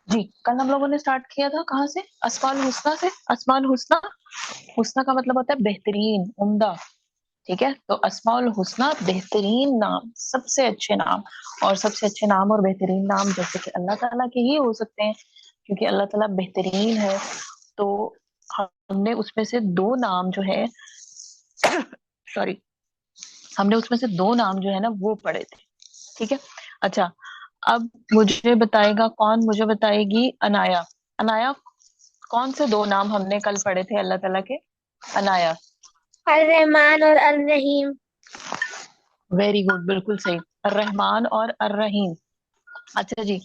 जी, कल हम लोगों ने स्टार्ट किया था कहाँ से? अस्माउल हुस्ना से। अस्माउल हुस्ना, हुस्ना का मतलब होता है बेहतरीन, उम्दा। ठीक है, तो अस्माउल हुस्ना बेहतरीन नाम, सबसे अच्छे नाम। और सबसे अच्छे नाम और बेहतरीन नाम जैसे कि अल्लाह ताला के ही हो सकते हैं, क्योंकि अल्लाह ताला बेहतरीन है। तो हमने उसमें से दो नाम जो है सॉरी, हमने उसमें से दो नाम जो है ना वो पढ़े थे। ठीक है। अच्छा, अब मुझे बताएगा कौन? मुझे बताएगी अनाया। अनाया, कौन से दो नाम हमने कल पढ़े थे अल्लाह ताला के? अनाया। अर रहमान और अर रहीम। वेरी गुड, बिल्कुल सही। अर्रहमान और अर्रहीम। अच्छा जी,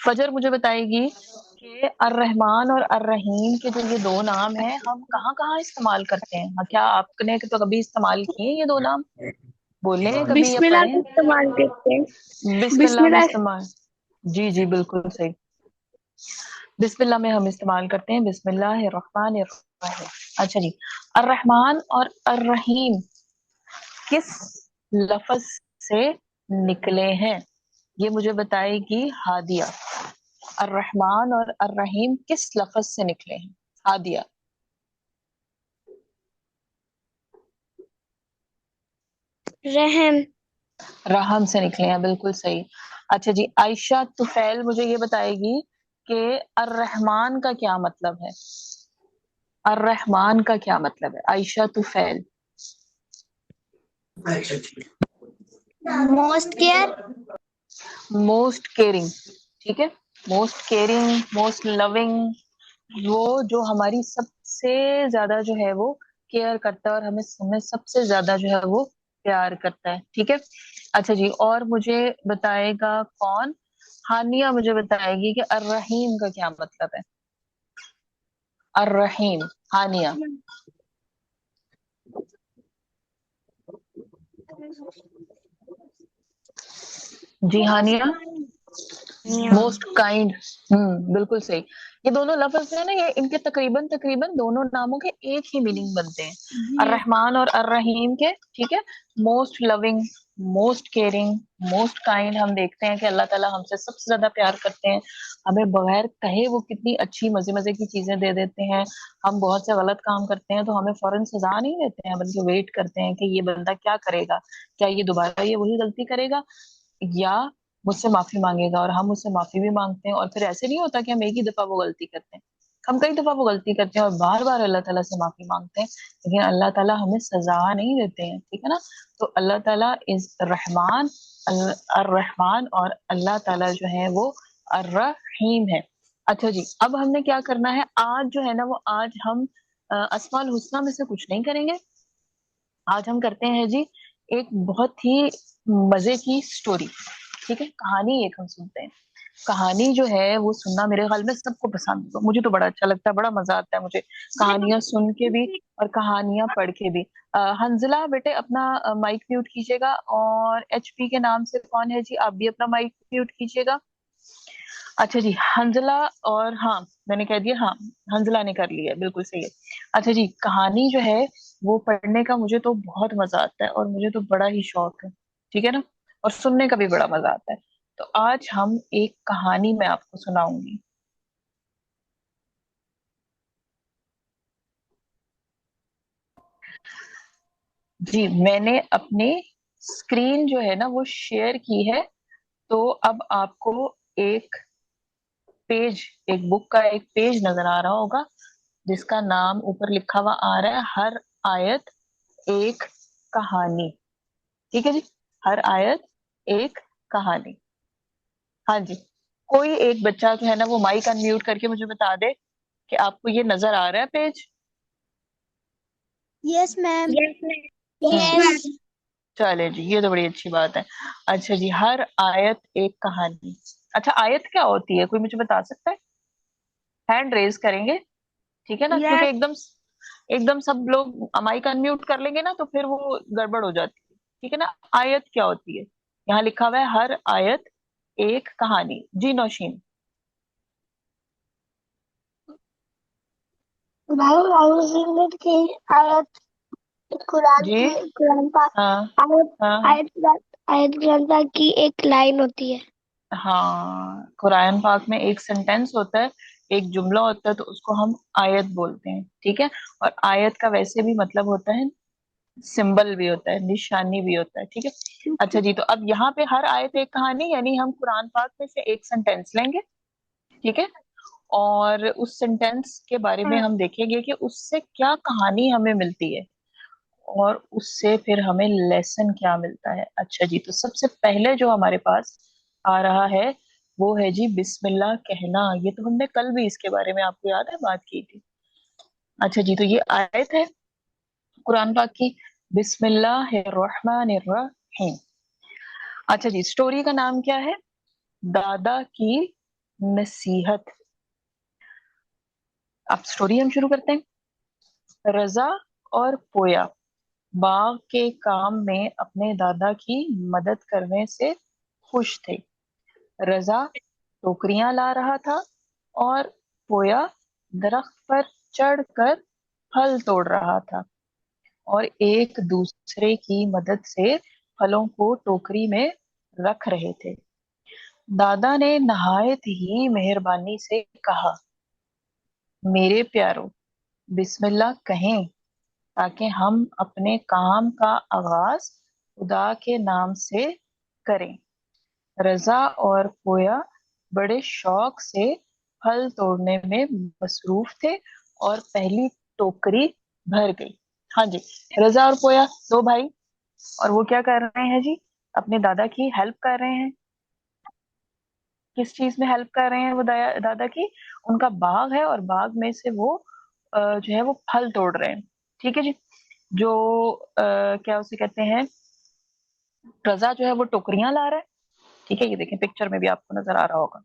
फजर मुझे बताएगी कि अर्रहमान और अर्रहीम के जो ये दो नाम हैं हम कहाँ कहाँ इस्तेमाल करते हैं? हाँ, क्या आपने तो कभी इस्तेमाल किए ये दो नाम? बोले हैं कभी या बिस्मिल्लाह पढ़े का हैं? इस्तेमाल करते हैं। बिस्मिल्लाह में बिस्मिल्लाह। इस्तेमाल। जी जी, बिल्कुल सही। बिस्मिल्लाह में हम इस्तेमाल करते हैं, बिस्मिल्लाहिर्रहमानिर्रहीम। अच्छा जी, अर्रहमान और अर्रहीम किस लफ्ज से निकले हैं? ये मुझे बताएगी हादिया। अर्रहमान और अर्रहीम किस लफ्ज से निकले हैं? हादिया। रहम। रहम से निकले हैं, बिल्कुल सही। अच्छा जी, आयशा तुफैल मुझे ये बताएगी कि अर्रहमान का क्या मतलब है? अर्रहमान का क्या मतलब है? Ayesha Tufail. Most care. Most caring. ठीक है, मोस्ट केयरिंग, मोस्ट लविंग। वो जो हमारी सबसे ज्यादा जो है वो केयर करता है और हमें हमें सबसे ज्यादा जो है वो प्यार करता है। ठीक है। अच्छा जी, और मुझे बताएगा कौन? हानिया मुझे बताएगी कि अर्रहीम का क्या मतलब है? अर्रहीम। हानिया। जी मोस्ट हानिया। काइंड। Most kind. बिल्कुल सही। ये दोनों लफ्ज है ना, ये इनके तकरीबन तकरीबन दोनों नामों के एक ही मीनिंग बनते हैं, जी। अर्रहमान और अर्रहीम के। ठीक है। Most loving, most caring, most kind. हम देखते हैं कि अल्लाह ताला हमसे सबसे ज्यादा प्यार करते हैं। हमें बगैर कहे वो कितनी अच्छी मजे मजे की चीजें दे देते हैं। हम बहुत से गलत काम करते हैं तो हमें फौरन सजा नहीं देते हैं, बल्कि वेट करते हैं कि ये बंदा क्या करेगा, क्या ये दोबारा ये वही गलती करेगा या मुझसे माफी मांगेगा। और हम उससे माफी भी मांगते हैं, और फिर ऐसे नहीं होता कि हम एक ही दफा वो गलती करते हैं, हम कई दफा वो गलती करते हैं और बार बार अल्लाह ताला से माफी मांगते हैं, लेकिन अल्लाह ताला हमें सजा नहीं देते हैं। ठीक है ना? तो अल्लाह ताला इस रहमान, अर्रहमान, और अल्लाह ताला जो है वो अर्रहीम है। अच्छा जी, अब हमने क्या करना है आज जो है ना वो, आज हम अस्माउल हुस्ना में से कुछ नहीं करेंगे। आज हम करते हैं जी एक बहुत ही मजे की स्टोरी। ठीक है, कहानी एक हम सुनते हैं। कहानी जो है वो सुनना मेरे ख्याल में सबको पसंद होगा, मुझे तो बड़ा अच्छा लगता है, बड़ा मजा आता है मुझे कहानियां सुन के भी और कहानियां पढ़ के भी। हंजला बेटे अपना माइक म्यूट कीजिएगा, और एचपी के नाम से कौन है जी, आप भी अपना माइक म्यूट कीजिएगा। अच्छा जी, हंजला। और हाँ, मैंने कह दिया, हाँ, हंजला ने कर लिया, बिल्कुल सही है। अच्छा जी, कहानी जो है वो पढ़ने का मुझे तो बहुत मजा आता है, और मुझे तो बड़ा ही शौक है। ठीक है ना? और सुनने का भी बड़ा मजा आता है। तो आज हम एक कहानी मैं आपको सुनाऊंगी। जी, मैंने अपनी स्क्रीन जो है ना वो शेयर की है। तो अब आपको एक पेज, एक बुक का एक पेज नजर आ रहा होगा, जिसका नाम ऊपर लिखा हुआ आ रहा है, हर आयत एक कहानी। ठीक है जी, हर आयत एक कहानी। हाँ जी, कोई एक बच्चा जो है ना वो माइक अनम्यूट करके मुझे बता दे कि आपको ये नजर आ रहा है page. Yes ma'am. Yes yes ma'am. Ma'am. चले जी, ये तो बड़ी अच्छी बात है। अच्छा जी, हर आयत एक कहानी। अच्छा, आयत क्या होती है, कोई मुझे बता सकता है? हैंड रेज करेंगे, ठीक है ना, क्योंकि यस। एकदम एकदम सब लोग माइक अनम्यूट कर लेंगे ना तो फिर वो गड़बड़ हो जाती है। ठीक है ना? आयत क्या होती है? यहाँ लिखा हुआ है हर आयत एक कहानी। जी नौशीन। भाई आयुर्वेद की आयत कुरान जी। की कुरान पा हाँ आयत हाँ हाँ। आयत आयत कुरान पाक की एक लाइन होती है। हाँ, कुरान पाक में एक सेंटेंस होता है, एक जुमला होता है, तो उसको हम आयत बोलते हैं, ठीक है। और आयत का वैसे भी मतलब होता है, सिंबल भी होता है, निशानी भी होता है, ठीक है। अच्छा जी, तो अब यहाँ पे हर आयत एक कहानी, यानी हम कुरान पाक में से एक सेंटेंस लेंगे, ठीक है। और उस सेंटेंस के बारे में हाँ। हम देखेंगे कि उससे क्या कहानी हमें मिलती है, और उससे फिर हमें लेसन क्या मिलता है। अच्छा जी, तो सबसे पहले जो हमारे पास आ रहा है वो है जी बिस्मिल्लाह कहना। ये तो हमने कल भी इसके बारे में, आपको याद है, बात की थी। अच्छा जी, तो ये आयत है कुरान पाक की, बिस्मिल्लाहिर्रहमानिर्रहीम। अच्छा जी, स्टोरी का नाम क्या है? दादा की नसीहत। अब स्टोरी हम शुरू करते हैं। रजा और पोया बाग के काम में अपने दादा की मदद करने से खुश थे। रजा टोकरियां ला रहा था और पोया दरख्त पर चढ़कर फल तोड़ रहा था, और एक दूसरे की मदद से फलों को टोकरी में रख रहे थे। दादा ने नहायत ही मेहरबानी से कहा, मेरे प्यारों, बिस्मिल्लाह कहें, ताकि हम अपने काम का आगाज खुदा के नाम से करें। रजा और पोया बड़े शौक से फल तोड़ने में मसरूफ थे, और पहली टोकरी भर गई। हाँ जी, रजा और पोया दो भाई, और वो क्या कर रहे हैं जी? अपने दादा की हेल्प कर रहे हैं। किस चीज में हेल्प कर रहे हैं वो दादा की? उनका बाग है, और बाग में से वो जो है वो फल तोड़ रहे हैं, ठीक है जी। जो क्या उसे कहते हैं, रजा जो है वो टोकरियां ला रहा है, ठीक है। ये देखें, पिक्चर में भी आपको नजर आ रहा होगा।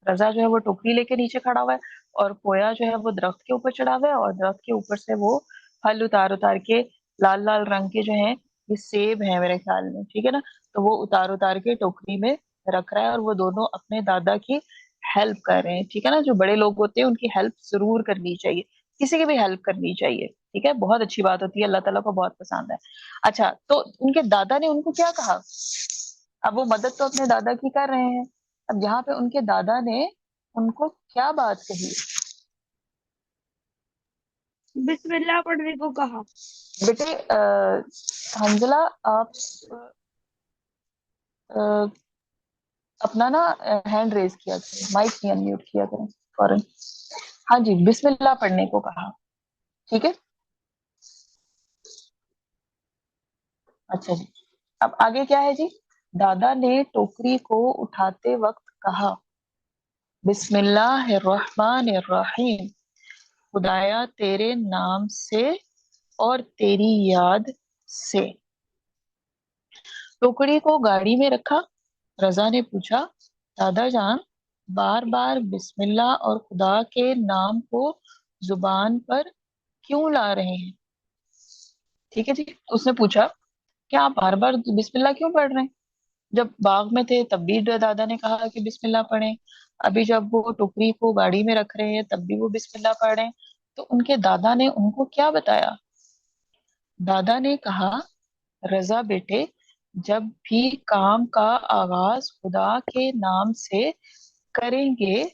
रजा जो है वो टोकरी लेके नीचे खड़ा हुआ है, और पोया जो है वो दरख्त के ऊपर चढ़ा हुआ है, और दरख्त के ऊपर से वो फल उतार उतार के, लाल लाल रंग के जो है, ये सेब है मेरे ख्याल में, ठीक है ना। तो वो उतार उतार के टोकरी में रख रहा है, और वो दोनों अपने दादा की हेल्प कर रहे हैं, ठीक है ना। जो बड़े लोग होते हैं उनकी हेल्प जरूर करनी चाहिए, किसी की भी हेल्प करनी चाहिए, ठीक है। बहुत अच्छी बात होती है, अल्लाह ताला को बहुत पसंद है। अच्छा, तो उनके दादा ने उनको क्या कहा? अब वो मदद तो अपने दादा की कर रहे हैं, अब यहाँ पे उनके दादा ने उनको क्या बात कही? बिस्मिल्लाह पढ़ने को कहा। बेटे हंजला, आप अ, अपना ना हैंड रेज किया करें, माइक नहीं अनम्यूट किया करें फौरन। हाँ जी, बिस्मिल्लाह पढ़ने को कहा, ठीक है। अच्छा जी, अब आगे क्या है जी? दादा ने टोकरी को उठाते वक्त कहा, बिस्मिल्लाहिर्रहमानिर्रहीम, खुदाया तेरे नाम से और तेरी याद से। टोकरी को गाड़ी में रखा। रजा ने पूछा, दादा जान, बार बार बिस्मिल्लाह और खुदा के नाम को जुबान पर क्यों ला रहे हैं? ठीक है जी, उसने पूछा, क्या आप बार बार बिस्मिल्लाह क्यों पढ़ रहे हैं? जब बाग में थे तब भी दादा ने कहा कि बिस्मिल्लाह पढ़ें, अभी जब वो टोकरी को गाड़ी में रख रहे हैं तब भी वो बिस्मिल्लाह पढ़ रहे हैं। तो उनके दादा ने उनको क्या बताया? दादा ने कहा, रजा बेटे, जब भी काम का आगाज खुदा के नाम से करेंगे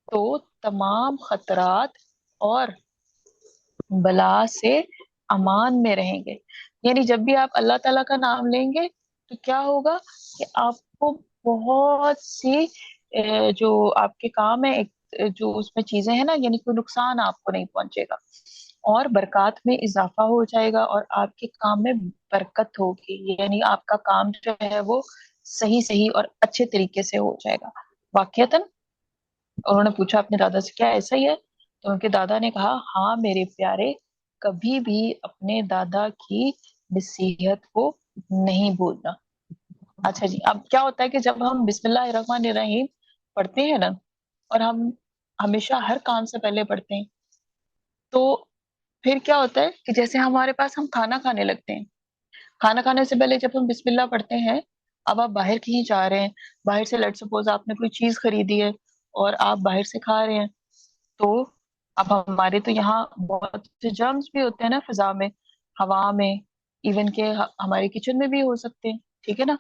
तो तमाम खतरात और बला से अमान में रहेंगे। यानी जब भी आप अल्लाह ताला का नाम लेंगे तो क्या होगा कि आपको बहुत सी जो आपके काम है, जो उसमें चीजें हैं ना, यानी कोई नुकसान आपको नहीं पहुंचेगा, और बरकत में इजाफा हो जाएगा, और आपके काम में बरकत होगी, यानी आपका काम जो है वो सही सही और अच्छे तरीके से हो जाएगा। वाकयतन उन्होंने पूछा अपने दादा से, क्या ऐसा ही है? तो उनके दादा ने कहा, हाँ मेरे प्यारे, कभी भी अपने दादा की नसीहत को नहीं भूलना। अच्छा जी, अब क्या होता है कि जब हम बिस्मिल्लाहिर्रहमानिर्रहीम पढ़ते हैं ना, और हम हमेशा हर काम से पहले पढ़ते हैं, तो फिर क्या होता है कि जैसे हमारे पास हम खाना खाने लगते हैं, खाना खाने से पहले जब हम बिस्मिल्लाह पढ़ते हैं, अब आप बाहर कहीं जा रहे हैं, बाहर से लेट सपोज आपने कोई चीज खरीदी है और आप बाहर से खा रहे हैं, तो अब हमारे तो यहाँ बहुत से जर्म्स भी होते हैं ना फिजा में, हवा में, इवन के हमारे किचन में भी हो सकते हैं, ठीक है ना।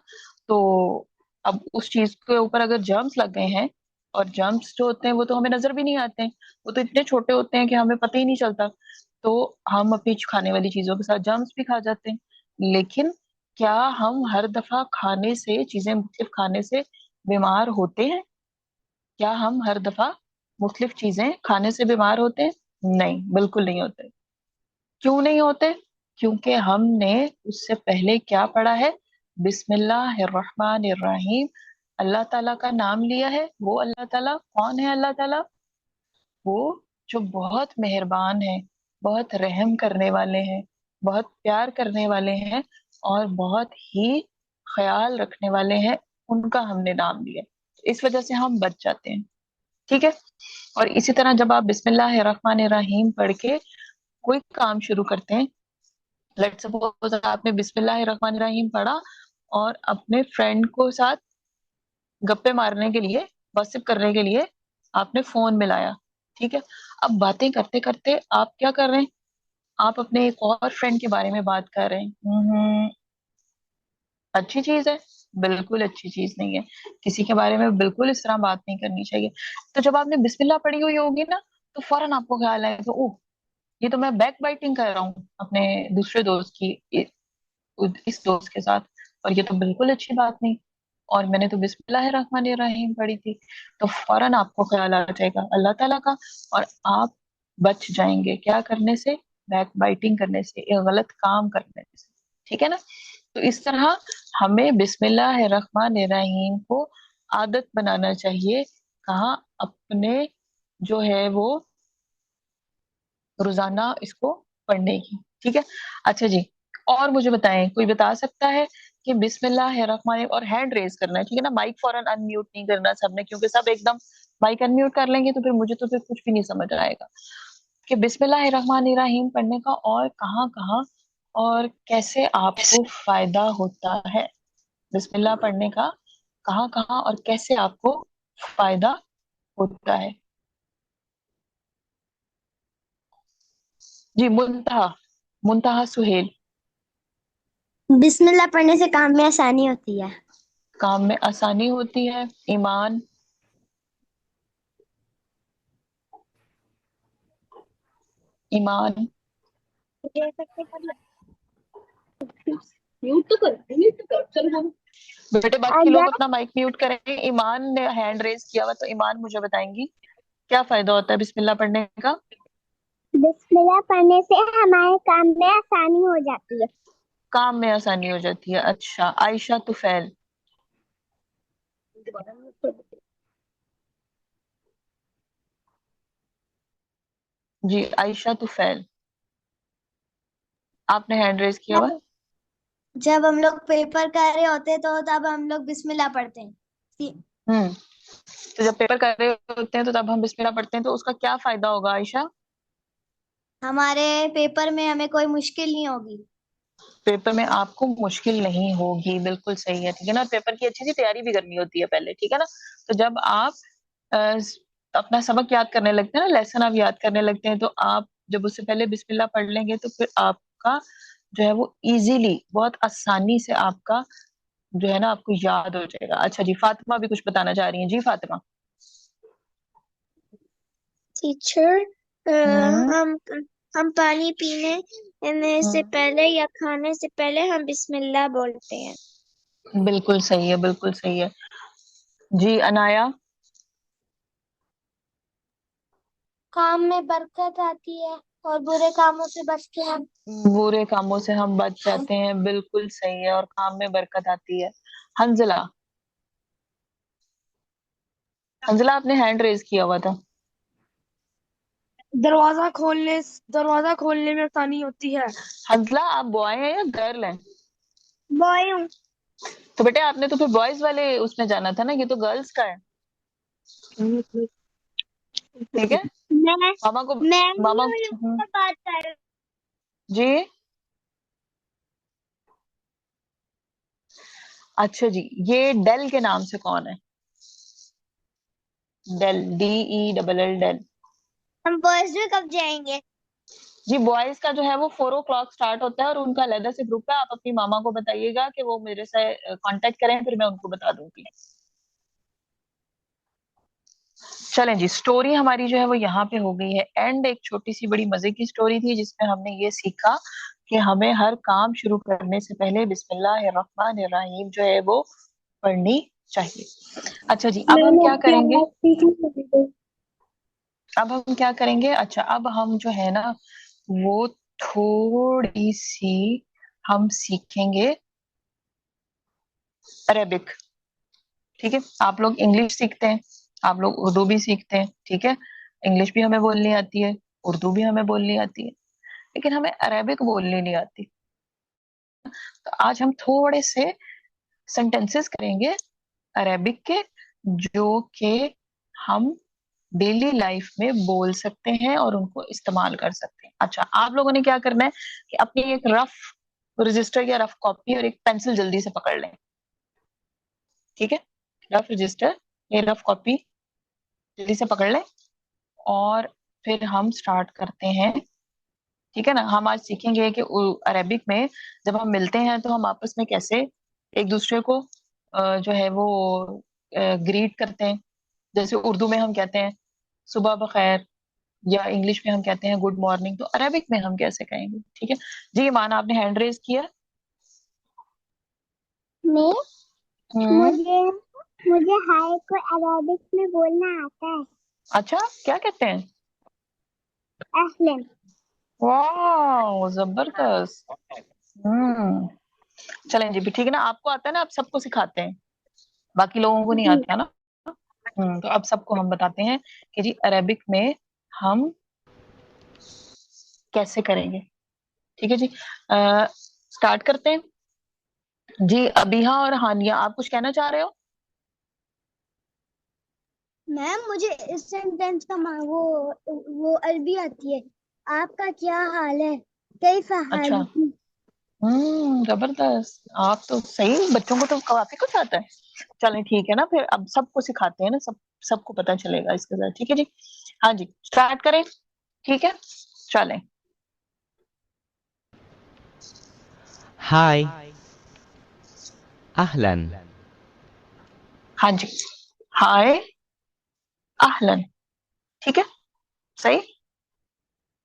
तो अब उस चीज के ऊपर अगर जर्म्स लग गए हैं, और जर्म्स जो होते हैं वो तो हमें नजर भी नहीं आते हैं, वो तो इतने छोटे होते हैं कि हमें पता ही नहीं चलता, तो हम अपनी खाने वाली चीजों के साथ जर्म्स भी खा जाते हैं। लेकिन क्या हम हर दफा खाने से, चीजें मुख्तलिफ खाने से बीमार होते हैं? क्या हम हर दफा मुख्तलिफ चीजें खाने से बीमार होते हैं? नहीं, बिल्कुल नहीं होते। क्यों नहीं होते? क्योंकि हमने उससे पहले क्या पढ़ा है? बिस्मिल्लाहिर्रहमानिर्रहीम, अल्लाह ताला का नाम लिया है। वो अल्लाह ताला कौन है? अल्लाह ताला वो जो बहुत मेहरबान है, बहुत रहम करने वाले हैं, बहुत प्यार करने वाले हैं, और बहुत ही ख्याल रखने वाले हैं, उनका हमने नाम लिया। इस वजह से हम बच जाते हैं। ठीक है। और इसी तरह जब आप बिस्मिल्लाहिर्रहमानिर्रहीम पढ़ के कोई काम शुरू करते हैं, लेट सपोज आपने बिस्मिल्लाहिर्रहमानिर्रहीम पढ़ा और अपने फ्रेंड को साथ गप्पे मारने के लिए, गॉसिप करने के लिए आपने फोन मिलाया। ठीक है। अब बातें करते करते आप क्या कर रहे हैं? आप अपने एक और फ्रेंड के बारे में बात कर रहे हैं। अच्छी चीज है? बिल्कुल अच्छी चीज नहीं है। किसी के बारे में बिल्कुल इस तरह बात नहीं करनी चाहिए। तो जब आपने बिस्मिल्लाह पढ़ी हुई होगी ना, तो फौरन आपको ख्याल आएगा, ओह, ये तो मैं बैक बाइटिंग कर रहा हूँ अपने दूसरे दोस्त की इस दोस्त के साथ, और ये तो बिल्कुल अच्छी बात नहीं। और मैंने तो बिस्मिल्लाहिर्रहमानिर्रहीम पढ़ी थी। तो फौरन आपको ख्याल आ जाएगा अल्लाह ताला का, और आप बच जाएंगे क्या करने से? बैक बाइटिंग करने से, ये गलत काम करने से। ठीक है ना? तो इस तरह हमें बिस्मिल्लाहिर्रहमानिर्रहीम को आदत बनाना चाहिए। कहाँ? अपने जो है वो रोजाना इसको पढ़ने की। ठीक है। अच्छा जी, और मुझे बताएं, कोई बता सकता है कि बिस्मिल्लाहिर्रहमानिर्रहीम, और हैंड रेज करना है, ठीक है ना, माइक फौरन अनम्यूट नहीं करना सबने, क्योंकि सब एकदम माइक अनम्यूट कर लेंगे तो फिर मुझे तो फिर कुछ भी नहीं समझ आएगा कि बिस्मिल्लाहिर्रहमानिर्रहीम पढ़ने का और कहाँ कहाँ और कैसे आपको फायदा होता है। बिस्मिल्लाह पढ़ने का कहाँ कहाँ और कैसे आपको फायदा होता है? जी, मुंतहा, मुंतहा सुहेल। बिस्मिल्लाह पढ़ने से काम में आसानी होती है। काम में आसानी होती है। ईमान। ईमान। म्यूट तो कर, म्यूट तो कर, चल हम। बेटे बाकी लोग अगर अपना माइक म्यूट करें। ईमान ने हैंड रेज किया हुआ, तो ईमान मुझे बताएंगी क्या फायदा होता है बिस्मिल्लाह पढ़ने का? बिस्मिल्लाह पढ़ने से हमारे काम में आसानी हो जाती है। काम में आसानी हो जाती है। अच्छा, आयशा तुफैल। जी, आयशा तुफैल, आपने हैंड रेज किया हुआ। जब हम लोग पेपर कर रहे होते तो तब हम लोग बिस्मिल्लाह पढ़ते हैं। हम्म। तो जब पेपर कर रहे होते हैं तो तब हम बिस्मिल्लाह पढ़ते हैं, तो उसका क्या फायदा होगा आयशा? हमारे पेपर में हमें कोई मुश्किल नहीं होगी। पेपर में आपको मुश्किल नहीं होगी, बिल्कुल सही है। ठीक है ना? पेपर की अच्छी सी तैयारी भी करनी होती है पहले। ठीक है ना? तो जब आप अ, अपना सबक याद करने लगते हैं ना, लेसन आप याद करने लगते हैं, तो आप जब उससे पहले बिस्मिल्लाह पढ़ लेंगे तो फिर आपका जो है वो इजीली, बहुत आसानी से आपका जो है ना आपको याद हो जाएगा। अच्छा जी, फातिमा भी कुछ बताना चाह रही हैं। जी फातिमा। टीचर, हम्म। हम पानी पीने में से हम्म। पहले या खाने से पहले हम बिस्मिल्लाह बोलते हैं। बिल्कुल सही है, बिल्कुल सही है। जी अनाया। काम में बरकत आती है और बुरे कामों से बचते हैं। बुरे कामों से हम बच जाते हैं, बिल्कुल सही है, और काम में बरकत आती है। हंजला। हंजला, आपने हैंड रेज किया हुआ था। दरवाजा खोलने दरवाजा खोलने में आसानी होती है। हंजला, आप बॉय हैं या गर्ल हैं? बॉय हूँ। तो बेटे आपने तो फिर बॉयज वाले उसमें जाना था ना, ये तो गर्ल्स का है। ठीक है। मैं मामा को, मैं मामा। न्यू यूज़र बात कर रही जी। अच्छा जी, ये डेल के नाम से कौन है? Dell, DELL, Dell. हूँ। हम बॉयज में कब जाएंगे? जी बॉयज का जो है वो 4 o'clock स्टार्ट होता है और उनका अलग से ग्रुप है। आप अपनी मामा को बताइएगा कि वो मेरे से कांटेक्ट करें, फिर मैं उनको बता दूंगी। चलें जी, स्टोरी हमारी जो है वो यहाँ पे हो गई है एंड। एक छोटी सी बड़ी मजे की स्टोरी थी जिसमें हमने ये सीखा कि हमें हर काम शुरू करने से पहले बिस्मिल्लाहिर्रहमानिर्रहीम जो है वो पढ़नी चाहिए। अच्छा जी, अब हम मैम क्या आपकी करेंगे? आवाज ठीक नहीं आ रही। अब हम क्या करेंगे? अच्छा, अब हम जो है ना वो थोड़ी सी हम सीखेंगे अरेबिक। ठीक है, आप लोग इंग्लिश सीखते हैं, आप लोग उर्दू भी सीखते हैं, ठीक है। इंग्लिश भी हमें बोलनी आती है, उर्दू भी हमें बोलनी आती है, लेकिन हमें अरेबिक बोलनी नहीं आती। तो आज हम थोड़े से सेंटेंसेस करेंगे अरेबिक के, जो कि हम डेली लाइफ में बोल सकते हैं और उनको इस्तेमाल कर सकते हैं। अच्छा, आप लोगों ने क्या करना है कि अपनी एक रफ रजिस्टर या रफ कॉपी और एक पेंसिल जल्दी से पकड़ लें। ठीक है, रफ रजिस्टर या रफ कॉपी जल्दी से पकड़ लें और फिर हम स्टार्ट करते हैं। ठीक है ना, हम आज सीखेंगे कि अरेबिक में जब हम मिलते हैं तो हम आपस में कैसे एक दूसरे को जो है वो ग्रीट करते हैं। जैसे उर्दू में हम कहते हैं सुबह बखैर, या इंग्लिश में हम कहते हैं गुड मॉर्निंग, तो अरेबिक में हम कैसे कहेंगे? ठीक है जी, ईमान आपने हैंड रेज किया। मैं हम्म। मुझे मुझे हाय को अरेबिक में बोलना आता है। अच्छा, क्या कहते हैं? अहलन। वाह, जबरदस्त। हम्म। चलें जी, भी ठीक है ना, आपको आता है ना, आप सबको सिखाते हैं, बाकी लोगों को नहीं जी। आता है ना। तो अब सबको हम बताते हैं कि जी अरेबिक में हम कैसे करेंगे। ठीक है जी, स्टार्ट करते हैं। जी अबीहा और हानिया, आप कुछ कहना चाह रहे हो? मैम मुझे इस सेंटेंस का वो अरबी आती है। आपका क्या हाल है? कैसा अच्छा। हाल? जबरदस्त, आप तो सही, बच्चों को तो काफी कुछ आता है। चलें ठीक है ना, फिर अब सबको सिखाते हैं ना, सबको पता चलेगा इसके साथ। ठीक है जी, हाँ जी, स्टार्ट करें। ठीक है, चलें। हाय, अहलन। हाँ जी, हाय, अहलन। ठीक है, सही।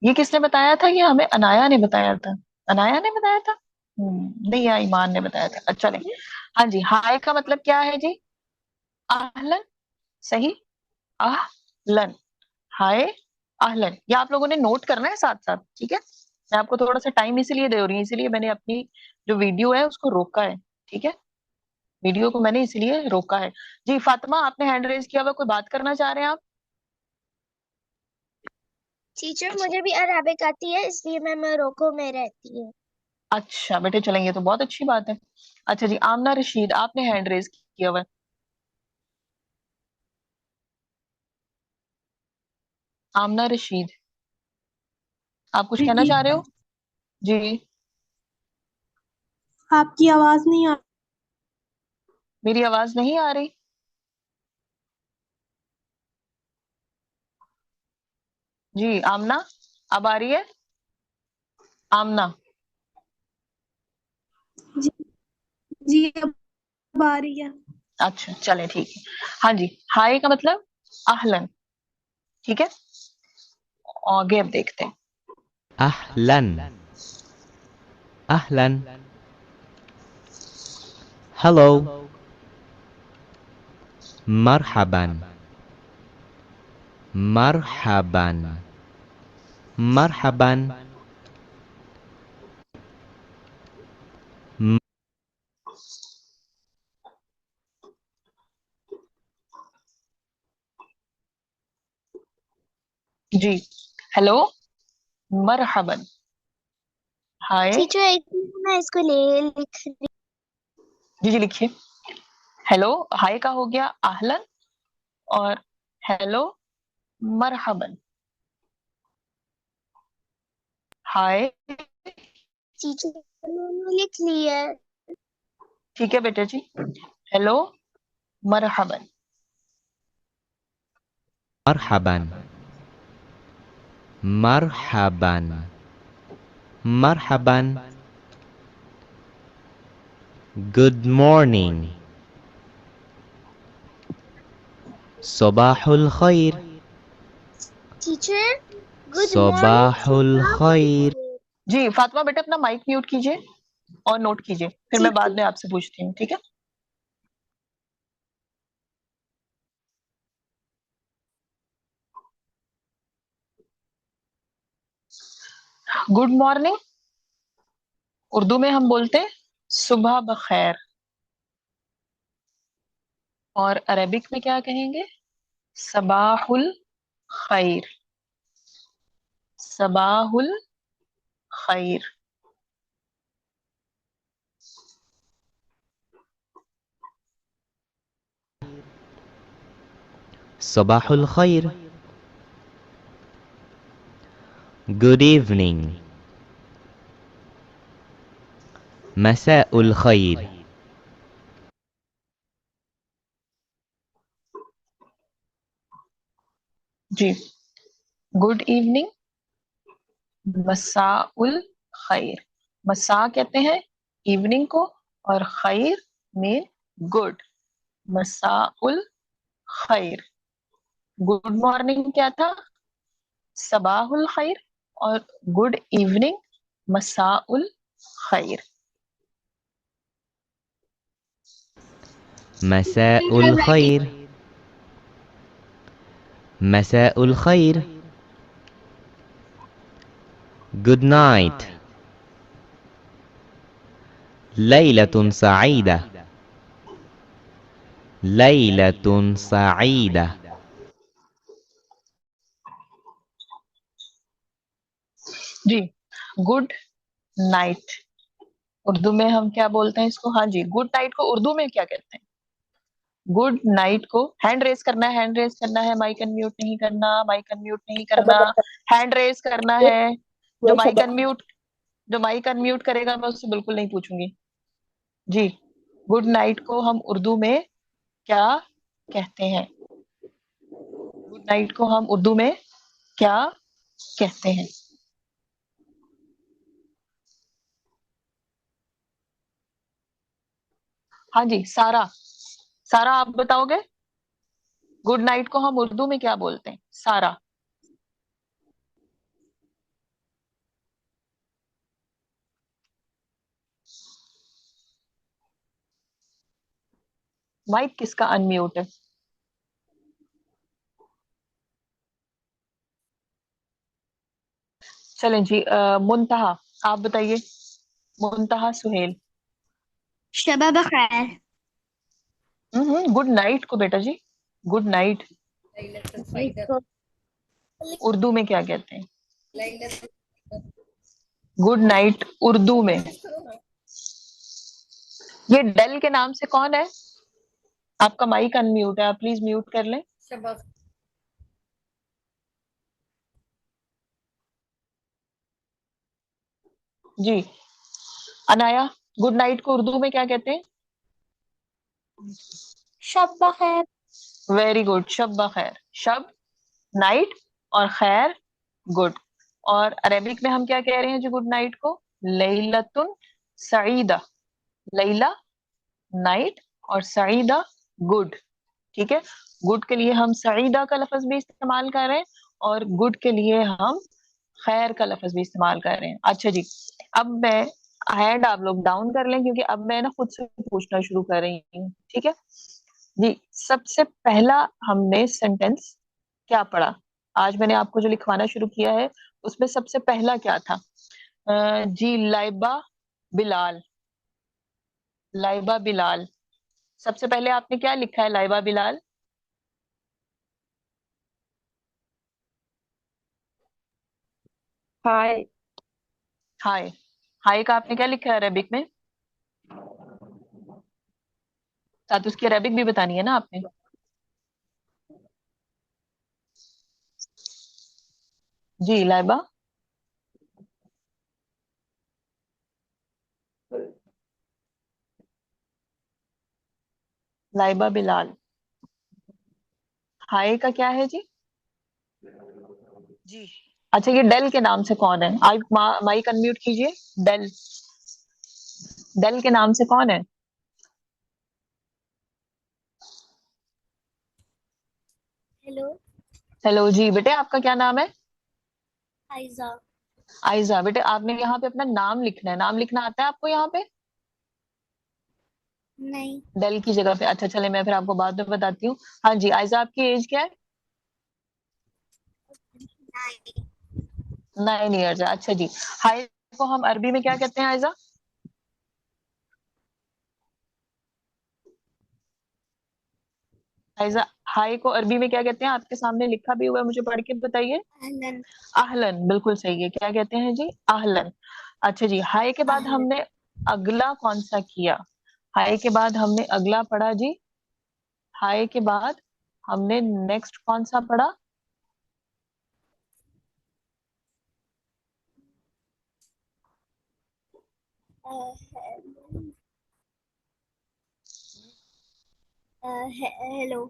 ये किसने बताया था? ये हमें अनाया ने बताया था। अनाया ने बताया था। नहीं, या ईमान ने बताया था। अच्छा नहीं। हाँ जी, हाय का मतलब क्या है जी? आहलन। सही, आहलन, हाय, आहलन। ये आप लोगों ने नोट करना है साथ साथ, ठीक है। मैं आपको थोड़ा सा टाइम इसीलिए दे रही हूँ, इसीलिए मैंने अपनी जो वीडियो है उसको रोका है। ठीक है, वीडियो को मैंने इसलिए रोका है। जी फातिमा, आपने हैंड रेज किया हुआ, कोई बात करना चाह रहे हैं आप? टीचर मुझे भी अरेबिक आती है, इसलिए मैं मोरक्को में रहती हूँ। अच्छा बेटे, चलेंगे तो बहुत अच्छी बात है। अच्छा जी, आमना रशीद, आपने हैंड रेज किया हुआ है। आमना रशीद, आप कुछ कहना जी, चाह रहे हो? जी। आपकी आवाज नहीं आ। मेरी आवाज नहीं आ रही? जी आमना, अब आ रही है? आमना। जी, जी अब आ रही है। अच्छा चले ठीक है। हाँ जी, हाय का मतलब आहलन। ठीक है, आगे अब देखते हैं। अहलन, अहलन। हेलो, मरहबन, मरहबन, मरहबन। म- जी, हेलो, मरहबन, हाय। टीचर एक मिनट, मैं इसको ले लिख रही जी जी लिखिए। हेलो, हाय का हो गया आहलन, और हेलो मरहबन, हाय। टीचर मैंने लिख ली है। ठीक है बेटा जी, हेलो मरहबन। मरहबन, मरहबन, Marhaban. Good morning. Sabahul khair. Teacher good morning Sabahul khair. Ji Fatima बेटा अपना माइक म्यूट कीजिए और नोट कीजिए, फिर मैं ठीक बाद है। में आपसे पूछती हूँ, ठीक है। गुड मॉर्निंग उर्दू में हम बोलते हैं सुबह बखैर, और अरबिक में क्या कहेंगे? सबाहुल खैर। सबाहुल खैर। Sabahul khair. Good evening. Masa'ul khair. जी गुड इवनिंग, मसाउल खैर। मसा कहते हैं इवनिंग को, और खैर में गुड। मसाउल खैर। गुड मॉर्निंग क्या था? सबाहुल खैर। और गुड इवनिंग मसाउल खैर। Masa'ul khair. Masa'ul khair. Good night. Laylatun sa'ida. Laylatun sa'ida. जी गुड नाइट उर्दू में हम क्या बोलते हैं इसको? हाँ जी, गुड नाइट को उर्दू में क्या कहते हैं? गुड नाइट को हैंड रेस करना है, हैंड रेस करना है, माइक अनम्यूट नहीं करना, माइक अनम्यूट नहीं करना, हैंड रेस करना है। जो माइक अनम्यूट जो माइक अनम्यूट करेगा मैं उससे बिल्कुल नहीं पूछूंगी। जी गुड नाइट को हम उर्दू में क्या कहते हैं? गुड नाइट को हम उर्दू में क्या कहते हैं? हाँ जी सारा, सारा आप बताओगे गुड नाइट को हम उर्दू में क्या बोलते हैं? सारा। माइक किसका अनम्यूट है? चलें जी, मुंतहा आप बताइए। मुंतहा सुहेल। शबा बखैर। गुड नाइट को बेटा जी, गुड नाइट इसको उर्दू में क्या कहते हैं? गुड नाइट उर्दू में। ये डेल के नाम से कौन है? आपका माइक अनम्यूट है, आप प्लीज म्यूट कर लें। जी अनाया, गुड नाइट को उर्दू में क्या कहते हैं? शब बखैर। वेरी गुड, शब बखैर। शब नाइट, और खैर गुड। और अरेबिक में हम क्या कह रहे हैं जी गुड नाइट को? लैलतुन सईदा। लैला नाइट, और सईदा गुड। ठीक है, गुड के लिए हम सईदा का लफ्ज भी इस्तेमाल कर रहे हैं, और गुड के लिए हम खैर का लफ्ज भी इस्तेमाल कर रहे हैं। अच्छा जी, अब मैं हैंड आप लोग डाउन कर लें, क्योंकि अब मैं ना खुद से पूछना शुरू कर रही हूँ, ठीक है जी। सबसे पहला हमने सेंटेंस क्या पढ़ा? आज मैंने आपको जो लिखवाना शुरू किया है उसमें सबसे पहला क्या था? जी लाइबा बिलाल। लाइबा बिलाल, सबसे पहले आपने क्या लिखा है लाइबा बिलाल? हाय। हाय। हाय का आपने क्या लिखा है अरेबिक में? साथ उसकी अरेबिक भी बतानी है ना आपने। जी लाइबा। लाइबा बिलाल। हाय का क्या है जी? जी अच्छा, ये डेल के नाम से कौन है? आप माइक अनम्यूट कीजिए। डेल, डेल के नाम से कौन है? हेलो। हेलो जी बेटे, आपका क्या नाम है? आयजा। आयजा। बेटे आपने यहाँ पे अपना नाम लिखना है। नाम लिखना आता है आपको यहाँ पे? नहीं। डेल की जगह पे? अच्छा चले, मैं फिर आपको बाद में बताती हूँ। हाँ जी आयजा, आपकी एज क्या है? 9। 9 ईयर्स है। अच्छा जी। हाय को हम अरबी में क्या कहते हैं आयजा? आयजा, हाय को अरबी में क्या कहते हैं? आपके सामने लिखा भी हुआ है, मुझे पढ़ के बताइए। अहलन। आहलन, बिल्कुल सही है। क्या कहते हैं जी? आहलन। अच्छा जी, हाय के बाद अहलन। हमने अगला कौन सा किया? हाय के बाद हमने अगला पढ़ा जी। हाय के बाद हमने नेक्स्ट कौन सा पढ़ा? हेलो।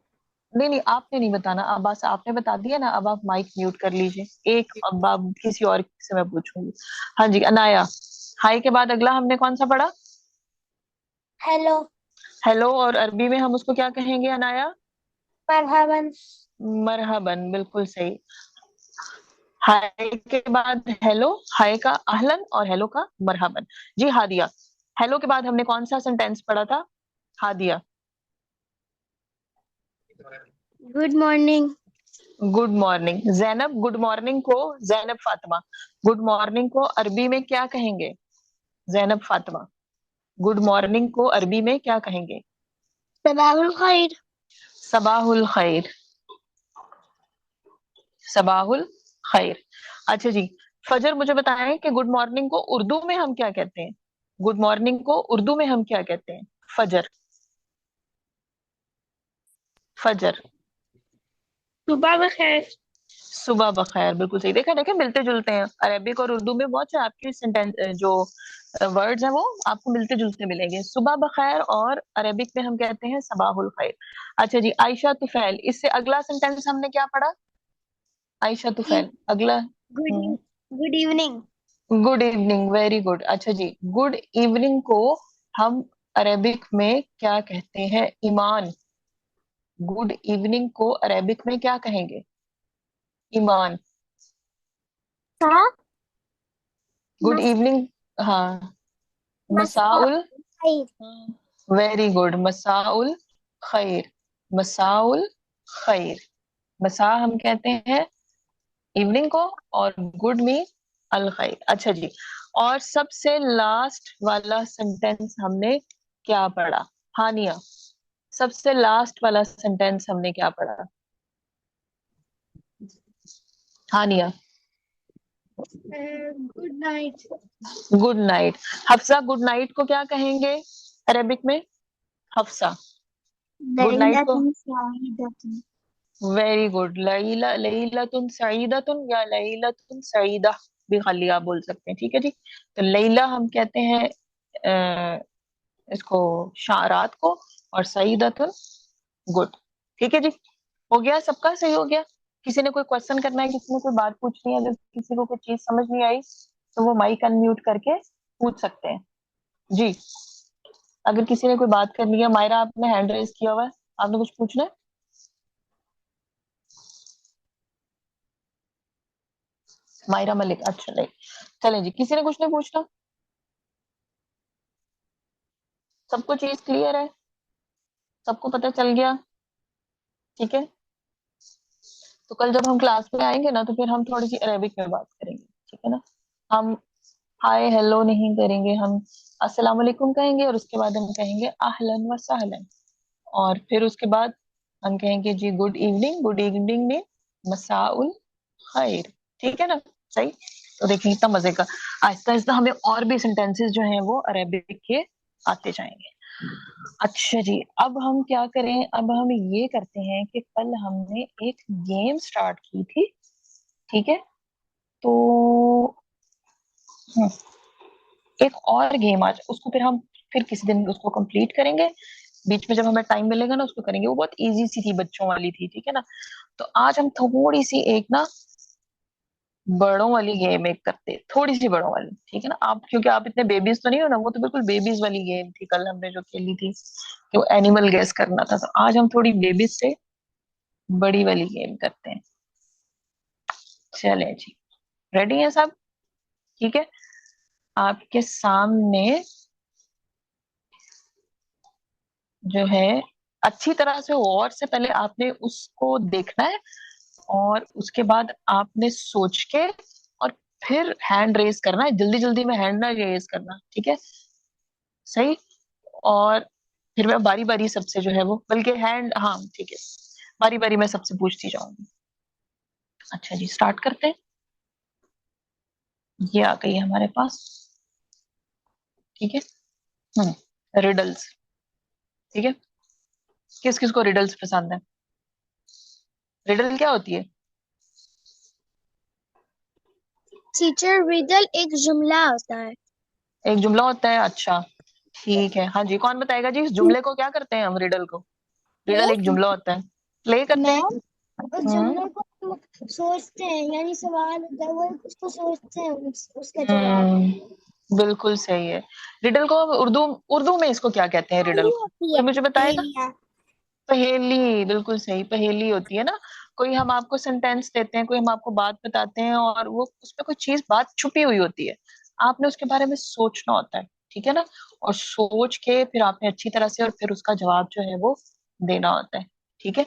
नहीं नहीं, आपने नहीं बताना। अब बस आपने बता दिया ना, अब आप माइक म्यूट कर लीजिए। एक अब आप किसी और से मैं पूछूंगी। हाँ जी अनाया, हाय के बाद अगला हमने कौन सा पढ़ा? हेलो। हेलो, और अरबी में हम उसको क्या कहेंगे अनाया? मरहबन। मरहबन, बिल्कुल सही। हाय के बाद हेलो, हाय का अहलन और हेलो का मरहबन। जी हादिया, हेलो के बाद हमने कौन सा सेंटेंस पढ़ा था? Hadiya. Good morning. Good morning. Zainab, good morning को, जैनब फातिमा, गुड मॉर्निंग को अरबी में क्या कहेंगे? जैनब फातिमा, गुड मॉर्निंग को अरबी में क्या कहेंगे? सबाहुल खैर। सबाहुल खैर। सबाहुल खैर। अच्छा जी, फजर मुझे बताएं कि गुड मॉर्निंग को उर्दू में हम क्या कहते हैं? गुड मॉर्निंग को उर्दू में हम क्या कहते हैं? फजर, फजर। सुबह बखैर। सुबह बखैर, बिल्कुल सही। देखा देखा, मिलते जुलते हैं। अरबिक और उर्दू में बहुत से आपके सेंटेंस जो वर्ड्स हैं वो आपको मिलते जुलते मिलेंगे। सुबह बखैर, और अरबिक में हम कहते हैं सबाहुल खैर। अच्छा जी, आयशा तुफैल, इससे अगला सेंटेंस हमने क्या पढ़ा? आयशा तुफैल अगला। Good good evening. Good evening, very good. अच्छा जी, गुड इवनिंग को हम अरेबिक में क्या कहते हैं? ईमान। गुड इवनिंग को अरेबिक में क्या कहेंगे? ईमान। हाँ। गुड मस इवनिंग। हाँ, मसा मसाउल। खैर। वेरी गुड, मसाउल खैर। मसाउल खैर। मसा हम कहते हैं इवनिंग को, और गुड में अल खैर। अच्छा जी, और सबसे लास्ट वाला सेंटेंस हमने क्या पढ़ा? हानिया, सबसे लास्ट वाला सेंटेंस हमने क्या पढ़ा? Haniya. Good night. Good night. Hafsa, good night को क्या कहेंगे अरेबिक में? हफ्सा, गुड नाइट को? लैलतुन सईदतुन। Very good. लैला, लैलतुन सईदतुन या लैलतुन सईदा भी खाली आप बोल सकते हैं, ठीक है जी। तो लैला हम कहते हैं इसको रात को, और सईदतुन गुड। ठीक है जी, हो गया सबका? सही हो गया? किसी ने कोई क्वेश्चन करना है, किसी ने कोई बात पूछनी है, अगर किसी को कोई चीज समझ नहीं आई तो वो माइक अनम्यूट करके पूछ सकते हैं जी। अगर किसी ने कोई बात करनी है, मायरा आपने हैंड रेज किया हुआ है, आपने कुछ पूछना है? मायरा मलिक, अच्छा नहीं। चलें जी, किसी ने कुछ नहीं पूछना? सबको चीज क्लियर है? सबको पता चल गया? ठीक है, तो कल जब हम क्लास में आएंगे ना, तो फिर हम थोड़ी सी अरेबिक में बात करेंगे, ठीक है ना। हम हाय हेलो नहीं करेंगे, हम अस्सलाम वालेकुम कहेंगे, और उसके बाद हम कहेंगे अहलन व सहलन, और फिर उसके बाद हम कहेंगे जी गुड इवनिंग। गुड इवनिंग में मसाउल खैर। ठीक है ना? सही। तो देखिए इतना मजे का, आहिस्ता आहिस्ता हमें और भी सेंटेंसेस जो हैं वो अरेबिक के आते जाएंगे। अच्छा जी, अब हम क्या करें? अब हम ये करते हैं कि कल हमने एक गेम स्टार्ट की थी, ठीक है? तो हम्म, एक और गेम आज, उसको फिर हम फिर किसी दिन उसको कंप्लीट करेंगे। बीच में जब हमें टाइम मिलेगा ना उसको करेंगे। वो बहुत इजी सी थी, बच्चों वाली थी, ठीक है ना। तो आज हम थोड़ी सी एक ना बड़ों वाली गेम एक करते, थोड़ी सी बड़ों वाली, ठीक है ना आप, क्योंकि आप इतने बेबीज तो नहीं हो ना, वो तो बिल्कुल बेबीज वाली गेम थी कल हमने जो खेली थी, कि वो एनिमल गेस करना था, तो आज हम थोड़ी बेबीज से बड़ी वाली गेम करते हैं। चले जी, रेडी है सब? ठीक है, आपके सामने जो है, अच्छी तरह से गौर से पहले आपने उसको देखना है, और उसके बाद आपने सोच के और फिर हैंड रेज करना है, जल्दी जल्दी में हैंड ना रेज करना, ठीक है? सही। और फिर मैं बारी बारी सबसे जो है वो, बल्कि हैंड, हाँ ठीक है, बारी बारी मैं सबसे पूछती जाऊंगी। अच्छा जी, स्टार्ट करते हैं। ये आ गई है हमारे पास, ठीक है। रिडल्स, ठीक है। किस किस को रिडल्स पसंद है? रिडल क्या होती है? टीचर, रिडल एक जुमला होता है। एक जुमला होता है, अच्छा ठीक है। हाँ जी, कौन बताएगा जी, इस जुमले को क्या करते हैं हम, रिडल को? रिडल एक जुमला होता है, प्ले करते हैं। मैम, उस जुमले को हम सोचते हैं, यानी सवाल होता है, वो उसको सोचते हैं, उसका जवाब। बिल्कुल सही है। रिडल को हम उर्दू, उर्दू में इसको क्या कहते हैं रिडल पहेली को, होती कोई है, मुझे बताएगा? पहेलियाँ। पहेली, बिल्कुल सही, पहेली होती है ना। कोई हम आपको सेंटेंस देते हैं, कोई हम आपको बात बताते हैं, और वो उसमें कोई चीज, बात छुपी हुई होती है, आपने उसके बारे में सोचना होता है, ठीक है ना। और सोच के फिर आपने अच्छी तरह से, और फिर उसका जवाब जो है वो देना होता है, ठीक है।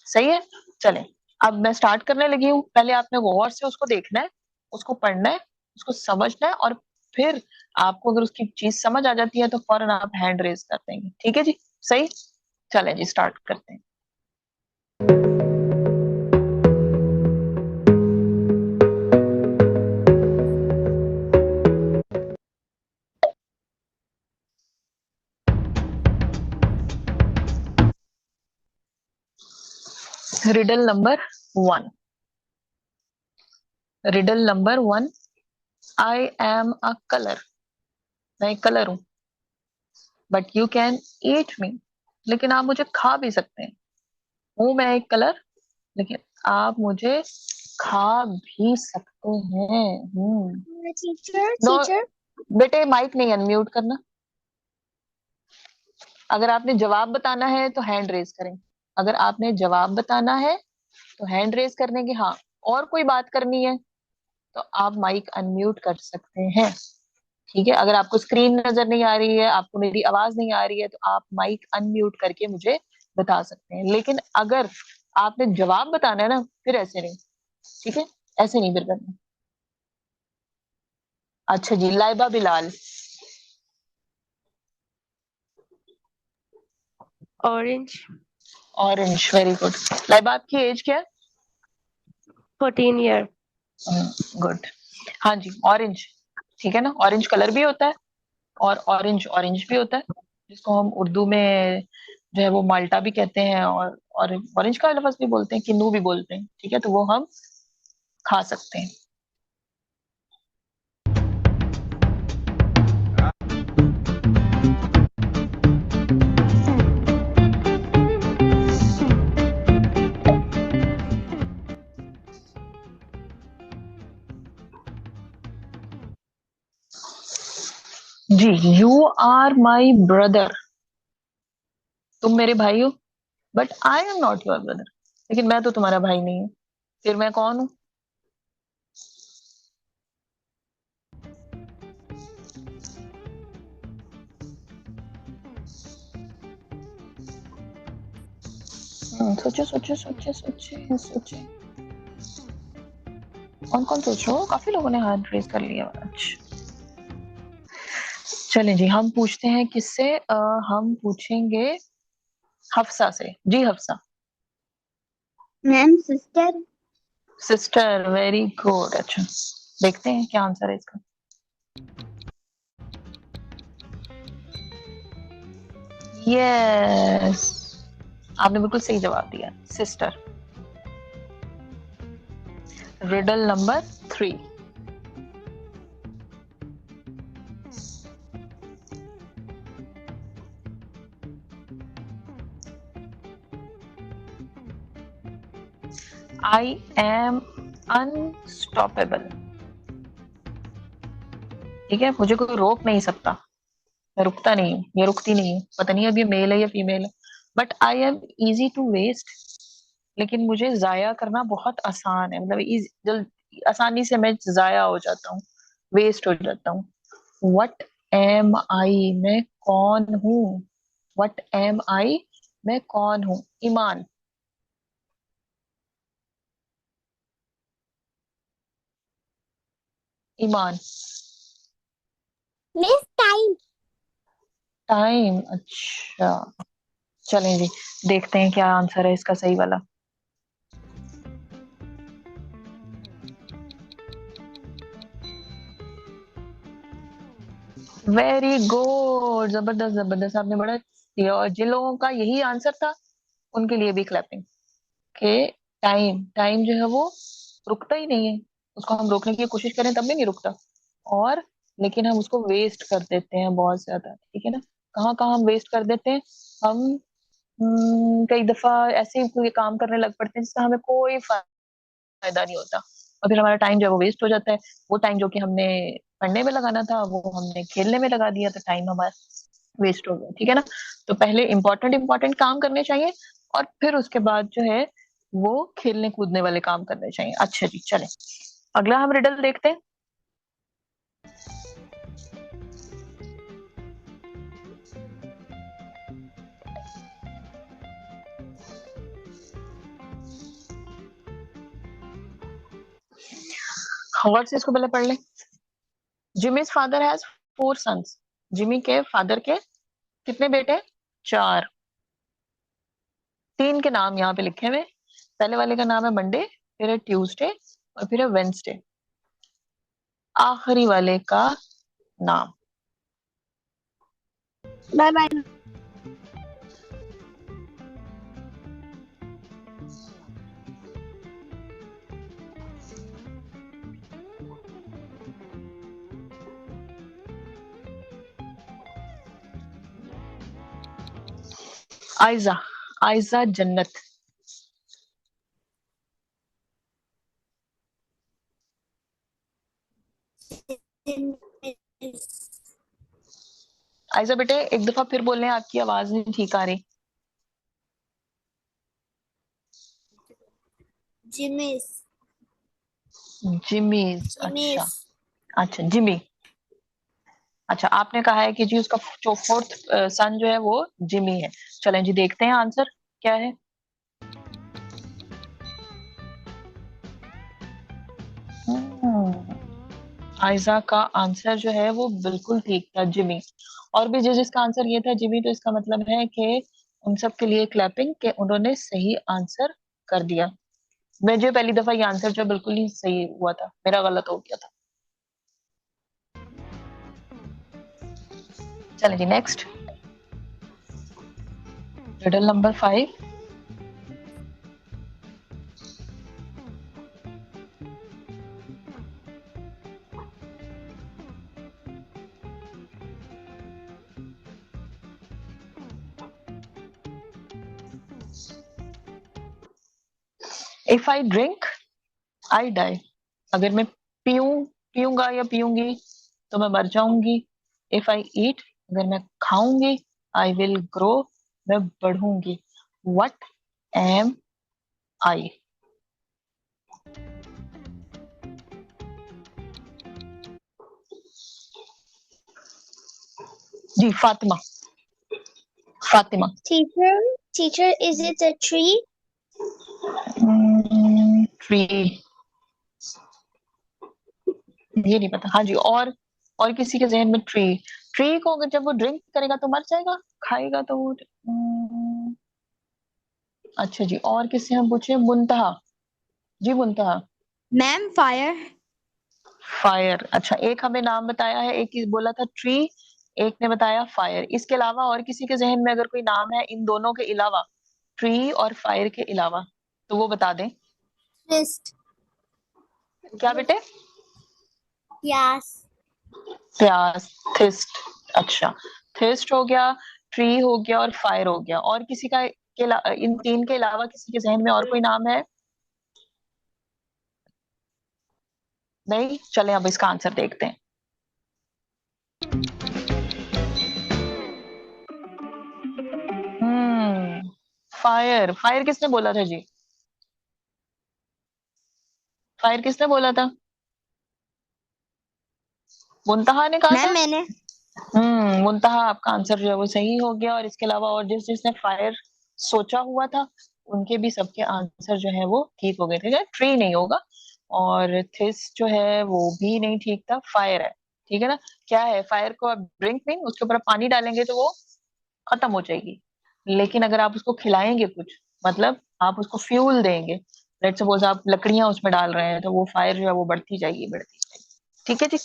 सही है। चले, अब मैं स्टार्ट करने लगी हूँ। पहले आपने गौर से उसको देखना है, उसको पढ़ना है, उसको समझना है, और फिर आपको अगर उसकी चीज समझ आ जाती है तो फौरन आप हैंड रेज कर देंगे, ठीक है जी। सही। चलें जी, स्टार्ट करते हैं। Riddle number 1। Riddle number 1, I am a colour. मैं एक कलर हूं, बट यू कैन ईट मी। लेकिन आप मुझे खा भी सकते हैं। हूं मैं एक कलर, लेकिन आप मुझे खा भी सकते हैं। टीचर, नो, टीचर, बेटे माइक नहीं अनम्यूट करना। अगर आपने जवाब बताना है तो हैंड रेज करें। अगर आपने जवाब बताना है तो हैंड रेज करने के, हाँ। और कोई बात करनी है तो आप माइक अनम्यूट कर सकते हैं, ठीक है। अगर आपको स्क्रीन नजर नहीं आ रही है, आपको मेरी आवाज नहीं आ रही है, तो आप माइक अनम्यूट करके मुझे बता सकते हैं। लेकिन अगर आपने जवाब बताना है ना, फिर ऐसे नहीं, ठीक है, ऐसे नहीं फिर करना। अच्छा जी, Laiba Bilal. Orange. Orange, very good. Laiba, आपकी एज क्या है? 14 ईयर। गुड। हाँ जी, ऑरेंज, ठीक है ना। ऑरेंज कलर भी होता है, और ऑरेंज ऑरेंज भी होता है, जिसको हम उर्दू में जो है वो माल्टा भी कहते हैं, और ऑरेंज का लफ्ज भी बोलते हैं, किन्नू भी बोलते हैं, ठीक है। तो वो हम खा सकते हैं। जी, यू आर माई ब्रदर। तुम मेरे भाई हो, but I am not your brother. लेकिन मैं तो तुम्हारा भाई नहीं हूँ, फिर मैं कौन हूँ? सोचे सोचे सोचे सोचे सोचे, कौन कौन सोच रहे हो? काफी लोगों ने हाथ रेज कर लिया आज। चलें जी, हम पूछते हैं किससे? हम पूछेंगे हफ्सा से। जी Hafsa. Ma'am, sister. Sister, very good. अच्छा, देखते हैं क्या आंसर है इसका। यस, आपने बिल्कुल सही जवाब दिया, sister. Riddle number 3। I am unstoppable. ठीक है, मुझे कोई रोक नहीं सकता, मैं रुकता नहीं हूँ, ये रुकती नहीं हूँ, पता नहीं अब ये मेल है या फीमेल है। But I am easy to waste, लेकिन मुझे जाया करना बहुत आसान है, मतलब जल्द आसानी से मैं जाया हो जाता हूँ, वेस्ट हो जाता हूँ। वट एम आई, मैं कौन हूँ। वट एम आई, मैं कौन हूँ। Iman. Iman. Miss time. Time, अच्छा। चलें जी, देखते हैं क्या आंसर है इसका सही वाला। वेरी गुड, जबरदस्त जबरदस्त, आपने बड़ा दिया। और जिन लोगों का यही आंसर था उनके लिए भी क्लैपिंग। के टाइम, टाइम जो है वो रुकता ही नहीं है, उसको हम रोकने की कोशिश करें तब भी नहीं रुकता। और लेकिन हम उसको वेस्ट कर देते हैं बहुत ज्यादा, ठीक है ना। कहाँ कहाँ हम वेस्ट कर देते हैं। हम कई दफा ऐसे ही कोई काम करने लग पड़ते हैं जिसका हमें कोई फायदा नहीं होता, और फिर हमारा टाइम जो है वो वेस्ट हो जाता है। वो टाइम जो कि हमने पढ़ने में लगाना था वो हमने खेलने में लगा दिया, तो टाइम हमारा वेस्ट हो गया, ठीक है ना। तो पहले इंपॉर्टेंट इंपॉर्टेंट काम करने चाहिए, और फिर उसके बाद जो है वो खेलने कूदने वाले काम करने चाहिए। अच्छा जी, चले अगला हम रिडल देखते हैं। वर्ड से इसको पहले पढ़ लें। Jimmy's father has 4 sons. Jimmy के फादर के कितने बेटे। 4। 3 के नाम यहाँ पे लिखे हुए। पहले वाले का नाम है मंडे, फिर है ट्यूसडे, और फिर है वेंसडे। आखिरी वाले का नाम। Bye bye. आयजा। आयजा जन्नत। आयजा बेटे एक दफा फिर बोल रहे हैं, आपकी आवाज नहीं ठीक आ रही। जिमिस। जिमीज, अच्छा। जिमिस। अच्छा जिमी। अच्छा, आपने कहा है कि जी उसका जो 4th सन जो है वो जिमी है। चलें जी, देखते हैं आंसर क्या है। हम्म, आयजा का आंसर जो है वो बिल्कुल ठीक था, जिमी। और भी जिसका आंसर ये था जिमी, तो इसका मतलब है कि उन सब के लिए क्लैपिंग, कि उन्होंने सही आंसर कर दिया। मुझे पहली दफा ये आंसर जो बिल्कुल ही सही हुआ था, मेरा गलत हो गया था। चलें जी next, riddle number 5। If I drink I die. अगर मैं पीऊंगा या पीऊंगी तो मैं मर जाऊंगी। इफ आई ईट, अगर मैं खाऊंगी, आई विल ग्रो, मैं बढ़ूंगी। What am I. जी Fatima. Fatima. Teacher, teacher, is it a tree? Tree, ये नहीं पता। हाँ जी, और किसी के जहन में ट्री। ट्री को अगर जब वो ड्रिंक करेगा तो मर जाएगा, खाएगा तो वो अच्छा जी, और किससे हम पूछे। मुंतहा। जी मुंतहा। Ma'am fire. फायर, अच्छा। एक हमें नाम बताया है, एक बोला था ट्री, एक ने बताया फायर। इसके अलावा और किसी के जहन में अगर कोई नाम है इन दोनों के अलावा, ट्री और फायर के अलावा, तो वो बता दें। Twist. क्या बेटे। Yes. प्यास, थिस्ट। अच्छा, थिस्ट हो गया, ट्री हो गया, और फायर हो गया। और किसी का इन 3 के अलावा किसी के जहन में और कोई नाम है। नहीं, चले अब इसका आंसर देखते हैं। फायर, फायर किसने बोला था जी? फायर किसने बोला था? मुंतहा ने कहा था। मैंने। मुंतहा, आपका आंसर जो है वो सही हो गया। और इसके अलावा और जिस जिसने फायर सोचा हुआ था उनके भी सबके आंसर जो है वो ठीक हो गए थे। ट्री नहीं होगा, और थिस जो है वो भी नहीं ठीक था, फायर है। ठीक है ना? क्या है फायर को? आप ड्रिंक नहीं, उसके ऊपर आप पानी डालेंगे तो वो खत्म हो जाएगी। लेकिन अगर आप उसको खिलाएंगे कुछ, मतलब आप उसको फ्यूल देंगे, लेट्स सपोज आप लकड़ियां उसमें डाल रहे हैं, तो वो फायर जो है वो बढ़ती जाएगी, बढ़ती जाएगी। ठीक है जी,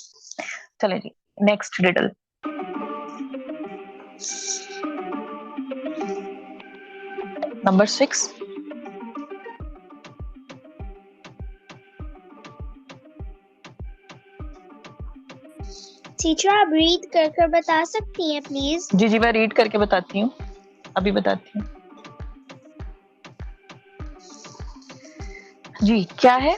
चले जी, नेक्स्ट रिडल। नंबर 6। टीचर आप रीड कर कर बता सकती हैं प्लीज? जी जी, मैं रीड करके बताती हूँ, अभी बताती हूँ जी। क्या है?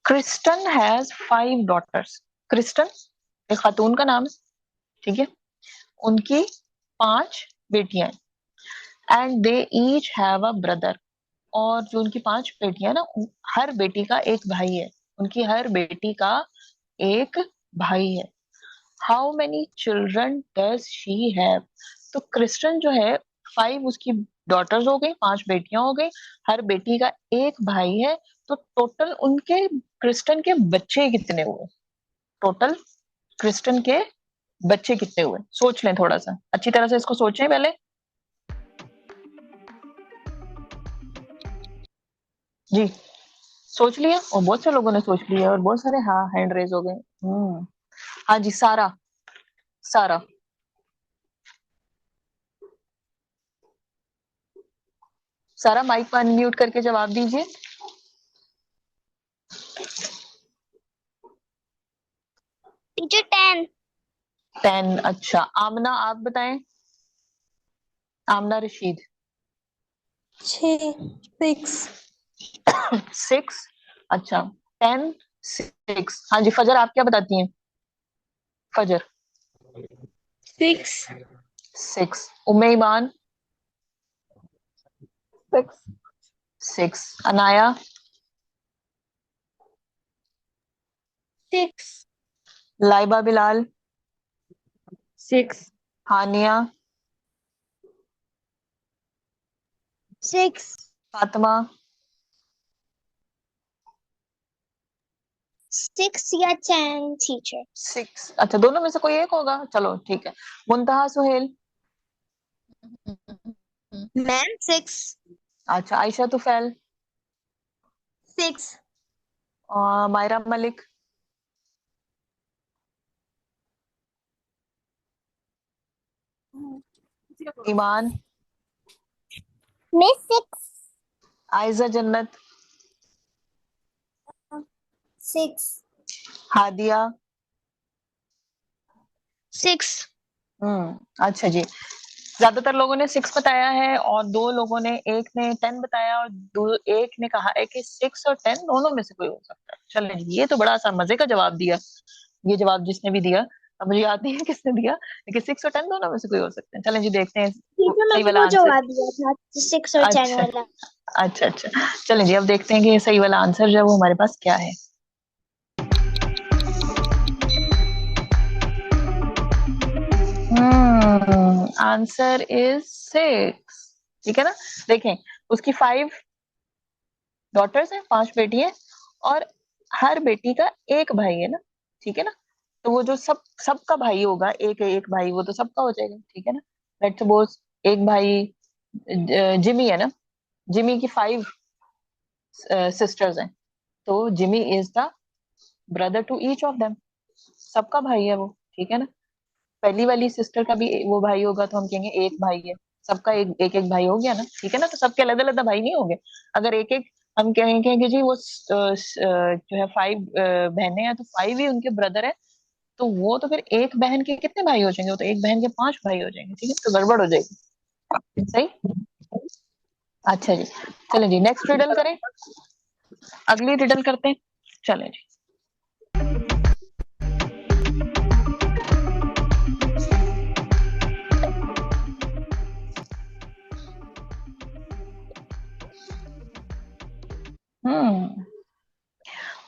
Kristen has 5 daughters. क्रिस्टन एक खातून का नाम है, ठीक है? उनकी 5 बेटियां हैं, and they each have a brother. और जो उनकी 5 बेटियां ना, हर बेटी का एक भाई है। उनकी हर बेटी का एक भाई है। How many children does she have? तो क्रिस्टन जो है, 5 उसकी डॉटर्स हो गई, 5 बेटियां हो गई, हर बेटी का एक भाई है। तो टोटल उनके क्रिस्टन के बच्चे कितने हुए? टोटल क्रिस्टन के बच्चे कितने हुए? सोच लें, थोड़ा सा अच्छी तरह से इसको सोचें पहले। जी, सोच लिया? और बहुत से लोगों ने सोच लिया, और बहुत सारे हाँ हैंड रेज हो गए। हाँ जी, सारा, सारा। सारा माइक अनम्यूट करके जवाब दीजिए। टीचर 10। 10। अच्छा, आमना आप बताएं। आमना रशीद। 6। 6। अच्छा, 10, 6। हाँ जी, फजर आप क्या बताती हैं? फजर। 6. 6। उम्मे ईमान। 6. 6। अनाया। 6. लाइबा बिलाल। 6. हानिया। 6। फातिमा। 6 या 10 टीचर? 6। अच्छा, दोनों में से कोई एक होगा, चलो ठीक है। मुंतहा सुहेल। मैम 6। अच्छा, आयशा तुफैल। 6। मायरा मलिक। ईमान। मिस 6। आयजा जन्नत। 6। हादिया। 6। अच्छा जी, ज्यादातर लोगों ने 6 बताया है, और 2 लोगों ने, एक ने 10 बताया, और एक ने कहा है कि 6 और 10 दोनों में से कोई हो सकता है। चलिए जी, ये तो बड़ा सा मजे का जवाब दिया। ये जवाब जिसने भी दिया, अब मुझे याद नहीं है किसने दिया, लेकिन 6 और 10 दोनों में से कोई हो सकते हैं। चलें जी, देखते हैं टीचर सही मैंने वाला वो आंसर। जवाब दिया था 6 और 10 अच्छा वाला। अच्छा अच्छा, चलें जी, अब देखते हैं कि सही वाला आंसर जो है वो हमारे पास क्या है। Answer is 6। ठीक है ना? देखें, उसकी 5 डॉटर्स हैं, 5 बेटी हैं, और हर बेटी का एक भाई है ना। ठीक है ना? तो वो जो सबका भाई होगा, एक एक भाई, वो तो सबका हो जाएगा। ठीक है ना? लेट्स सपोज एक भाई जिमी है ना, जिमी की 5 सिस्टर्स हैं, तो Jimmy is the brother to each of them. सबका भाई है वो। ठीक है ना? पहली वाली सिस्टर का भी वो भाई होगा, तो हम कहेंगे एक भाई है। सबका एक एक, एक भाई हो गया ना। ठीक है ना? तो सबके अलग अलग भाई नहीं होंगे। अगर एक एक हम कहेंगे कि जी वो जो है 5 बहनें हैं, तो 5 ही उनके ब्रदर है, तो वो तो फिर एक बहन के कितने भाई हो जाएंगे? वो तो एक बहन के 5 भाई हो जाएंगे। ठीक है, तो गड़बड़ हो जाएगी। सही। अच्छा जी, चलें जी, नेक्स्ट रिडल करें। अगली रिडल करते हैं। चलें जी। Hmm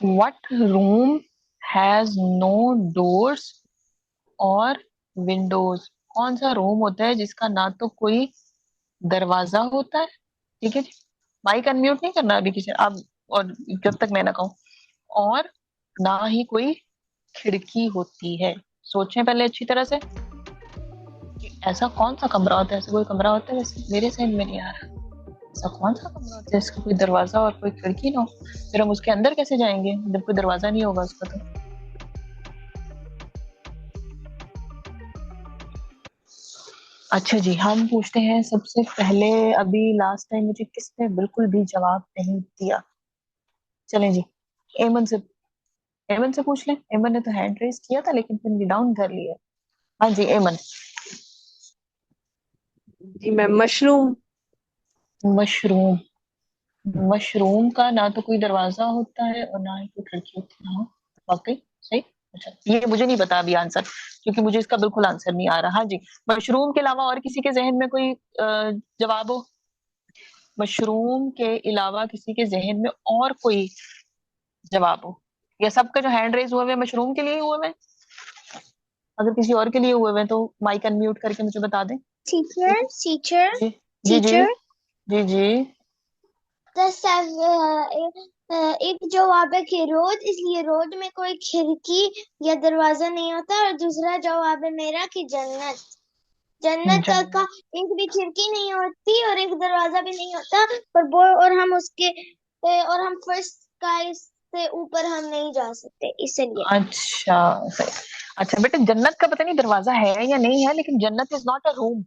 what room has no doors और विंडोज? कौन सा रूम होता है जिसका ना तो कोई दरवाजा होता है, ठीक है जी, माइक अनम्यूट नहीं करना अभी किसी अब, और जब तक मैं ना कहूं, और ना ही कोई खिड़की होती है। सोचें पहले अच्छी तरह से कि ऐसा कौन सा कमरा होता है, ऐसा कोई कमरा होता है, वैसे मेरे समझ में नहीं आ रहा ऐसा कौन सा कमरा होता है जिसका कोई दरवाजा और कोई खिड़की ना हो। फिर हम उसके अंदर कैसे जाएंगे जब कोई दरवाजा नहीं होगा उसका? तो अच्छा जी, हम पूछते हैं सबसे पहले। अभी लास्ट टाइम मुझे किसने बिल्कुल भी जवाब नहीं दिया? चलें जी, एमन से, एमन से पूछ लें। एमन ने तो हैंड रेस किया था लेकिन फिर डाउन कर लिया। हाँ जी एमन। जी मैम, मशरूम। मशरूम। मशरूम का ना तो कोई दरवाजा होता है और ना ही कोई खिड़की होती है। हाँ, वाकई सही। अच्छा, ये मुझे नहीं पता अभी आंसर, क्योंकि मुझे इसका बिल्कुल आंसर नहीं आ रहा। हाँ जी, मशरूम के अलावा और किसी के जहन में कोई जवाब हो? मशरूम के अलावा किसी के जहन में और कोई जवाब हो? या सबका जो हैंड रेज हुए हुए मशरूम के लिए ही हुए हुए हैं? अगर किसी और के लिए हुए हुए हैं तो माइक अनम्यूट करके मुझे बता दें। टीचर टीचर जी जी जी टीचर जी जी। एक जवाब है कि रोड, इसलिए रोड में कोई खिड़की या दरवाजा नहीं होता। और दूसरा जवाब है मेरा कि जन्नत, जन्नत का जन्नत। एक भी खिड़की नहीं होती और एक दरवाजा भी नहीं होता। और वो और हम उसके और हम फर्स्ट स्काई से ऊपर हम नहीं जा सकते इसलिए। अच्छा सही। अच्छा बेटा, जन्नत का पता नहीं दरवाजा है या नहीं है, लेकिन जन्नत इज नॉट अ रूम,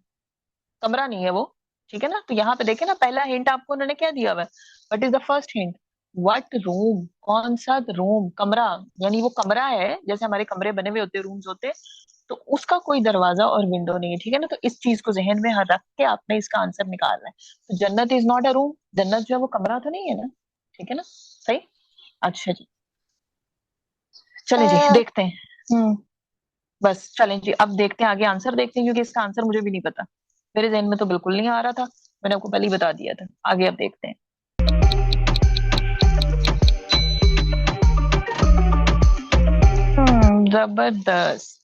कमरा नहीं है वो, ठीक है ना? तो यहाँ पे देखे ना, पहला हिंट आपको उन्होंने क्या दिया हुआ है? What is the first hint? What room, कौन सा रूम, कमरा, यानी वो कमरा है जैसे हमारे कमरे बने हुए होते हैं, रूम्स होते हैं, तो उसका कोई दरवाजा और विंडो नहीं है, ठीक है ना? तो इस चीज को जहन में रख के आपने इसका आंसर निकालना है। तो जन्नत इज नॉट अ रूम, जन्नत जो है वो कमरा तो नहीं है ना, ठीक है ना? सही। अच्छा जी, चले जी देखते हैं। बस चलें जी, अब देखते हैं आगे, आंसर देखते हैं, क्योंकि इसका आंसर मुझे भी नहीं पता, मेरे जहन में तो बिल्कुल नहीं आ रहा था। मैंने आपको पहले ही बता दिया था। आगे अब देखते हैं। जबरदस्त।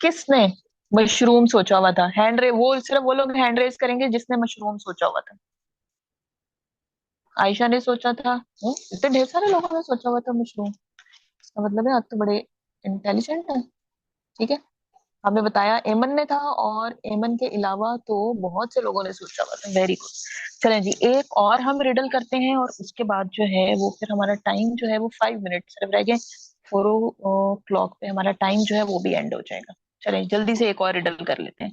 किसने मशरूम सोचा हुआ था? हैंड रे वो सिर्फ वो लोग हैंड रेस करेंगे जिसने मशरूम सोचा हुआ था। आयशा ने सोचा था। इतने ढेर सारे लोगों ने सोचा हुआ था मशरूम, इसका मतलब है आप तो बड़े इंटेलिजेंट है, ठीक है। हमें बताया एमन ने था, और एमन के अलावा तो बहुत से लोगों ने सोचा हुआ था। Very good. चलें जी, एक और हम रिडल करते हैं और उसके बाद जो है वो फिर हमारा टाइम जो है वो 5 मिनट सिर्फ रह गए। 4 o'clock पे हमारा टाइम जो है वो भी एंड हो जाएगा। चलें जल्दी से एक और रिडल कर लेते हैं।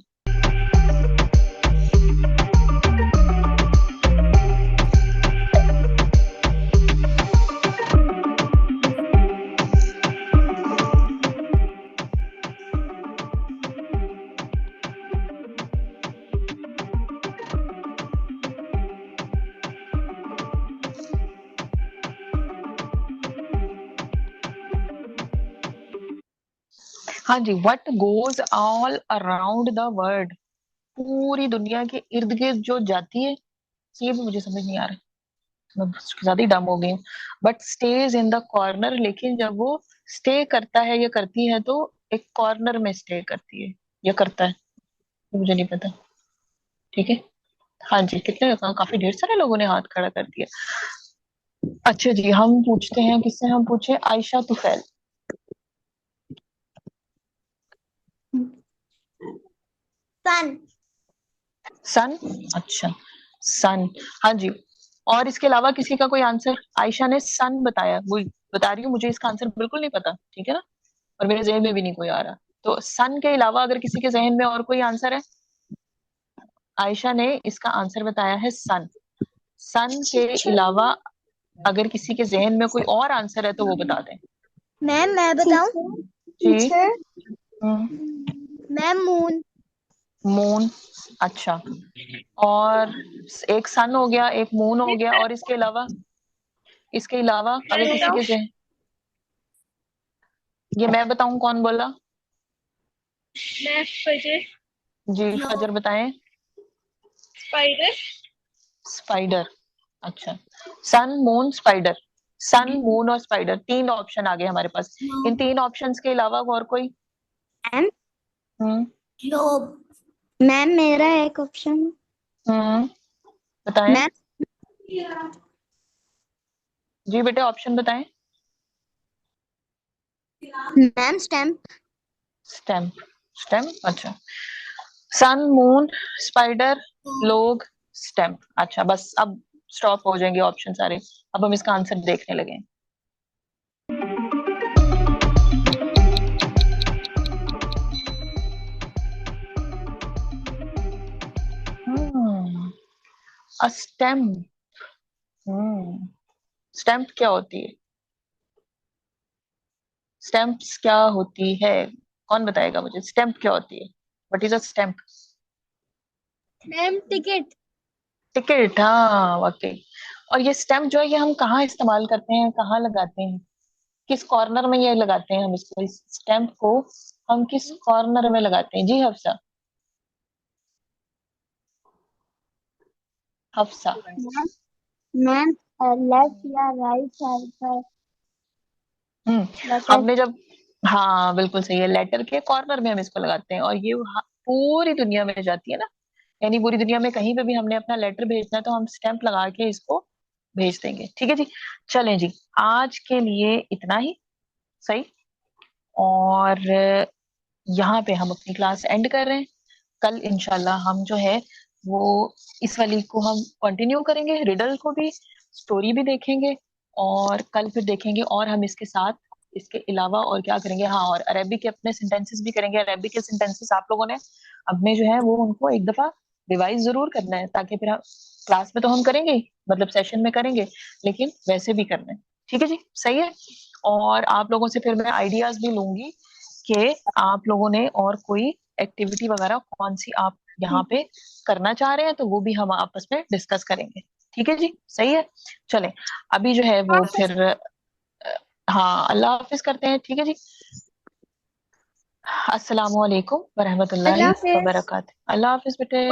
हाँ जी, what goes all around the world? पूरी दुनिया के इर्द गिर्द जो जाती है, ये भी मुझे समझ नहीं आ रहा, मैं ज्यादा ही डम हो गई हूँ। But stage in the corner, लेकिन जब वो स्टे करता है या करती है तो एक कॉर्नर में स्टे करती है या करता है, ये मुझे नहीं पता, ठीक है। हाँ जी, कितने, काफी ढेर सारे लोगों ने हाथ खड़ा कर दिया। अच्छा जी, हम पूछते हैं, किससे हम पूछे? आयशा तुफैल। सन। सन। अच्छा, सन। हाँ जी, और इसके अलावा किसी का कोई आंसर? आयशा ने सन बताया, वही बता रही हूँ, मुझे इसका आंसर बिल्कुल नहीं पता, ठीक है ना, और मेरे जहन में भी नहीं कोई आ रहा। तो सन के अलावा अगर किसी के जहन में और कोई आंसर है? आयशा ने इसका आंसर बताया है सन। सन के टीचर अलावा अगर किसी के जहन में कोई और आंसर है तो वो बता दें। मैम मैं बताऊं? जी। टीचर हम्म मैम मून। मून। अच्छा, और एक सन हो गया, एक मून हो गया, और इसके अलावा, इसके अलावा मैं अगर किसी बताऊं? के जहन, ये मैं बताऊं कौन बोला? मैं फजर। जी फजर बताएं। स्पाइडर। स्पाइडर। अच्छा, sun moon spider, sun moon और स्पाइडर, 3 ऑप्शन आ गए हमारे पास। इन 3 ऑप्शंस के अलावा और कोई? मैम हम्म ग्लोब। मैम मेरा एक ऑप्शन। हम्म बताएं मैम जी बेटे, ऑप्शन बताएं। Ma'am stamp. स्टैम्प, स्टैम्प, अच्छा। सन मून स्पाइडर लोग स्टैम्प। अच्छा, बस अब स्टॉप हो जाएंगे ऑप्शन सारे। अब हम इसका आंसर देखने लगे हैं। अ स्टैम्प। स्टैम्प क्या होती है? स्टैम्प्स क्या होती है? कौन बताएगा मुझे, स्टैम्प क्या होती है? What is a stamp? Ma'am ticket. Ticket, हाँ वाकई। और ये स्टैम्प जो है, ये हम कहाँ इस्तेमाल करते हैं, कहाँ लगाते हैं? किस कॉर्नर में ये लगाते हैं हम इसको, इस स्टैम्प को हम किस कॉर्नर में लगाते हैं? जी Hafsa, Hafsa. Ma'am ma'am left या राइट साइड पर लेटर। हमने जब, हाँ बिल्कुल सही है, लेटर के कॉर्नर में हम इसको लगाते हैं। और ये पूरी दुनिया में जाती है ना, यानी पूरी दुनिया में कहीं पे भी हमने अपना लेटर भेजना है तो हम स्टैंप लगा के इसको भेज देंगे। ठीक है जी, चलें जी, आज के लिए इतना ही। सही। और यहाँ पे हम अपनी क्लास एंड कर रहे हैं। कल इंशाल्लाह हम जो है वो इस वाली को हम कंटिन्यू करेंगे, रिडल को भी, स्टोरी भी देखेंगे। और कल फिर देखेंगे और हम इसके साथ, इसके अलावा और क्या करेंगे, हाँ, और अरबी के अपने सेंटेंसेस भी करेंगे। अरबी के सेंटेंसेस आप लोगों ने अपने जो है वो उनको एक दफा रिवाइज जरूर करना है, ताकि फिर क्लास में तो हम करेंगे ही, मतलब सेशन में करेंगे, लेकिन वैसे भी करना है। ठीक है जी, सही है। और आप लोगों से फिर मैं आइडियाज भी लूंगी कि आप लोगों ने और कोई एक्टिविटी वगैरह कौन सी आप यहाँ पे करना चाह रहे हैं, तो वो भी हम आपस में डिस्कस करेंगे। ठीक है जी, सही है। चलें, अभी जो है वो फिर हाँ, अल्लाह हाफिज करते हैं। ठीक है जी, अस्सलामु अलैकुम वरहमतुल्लाहि अल्लाह हाफिज। वबरकातुहू। अल्लाह हाफिज बेटे।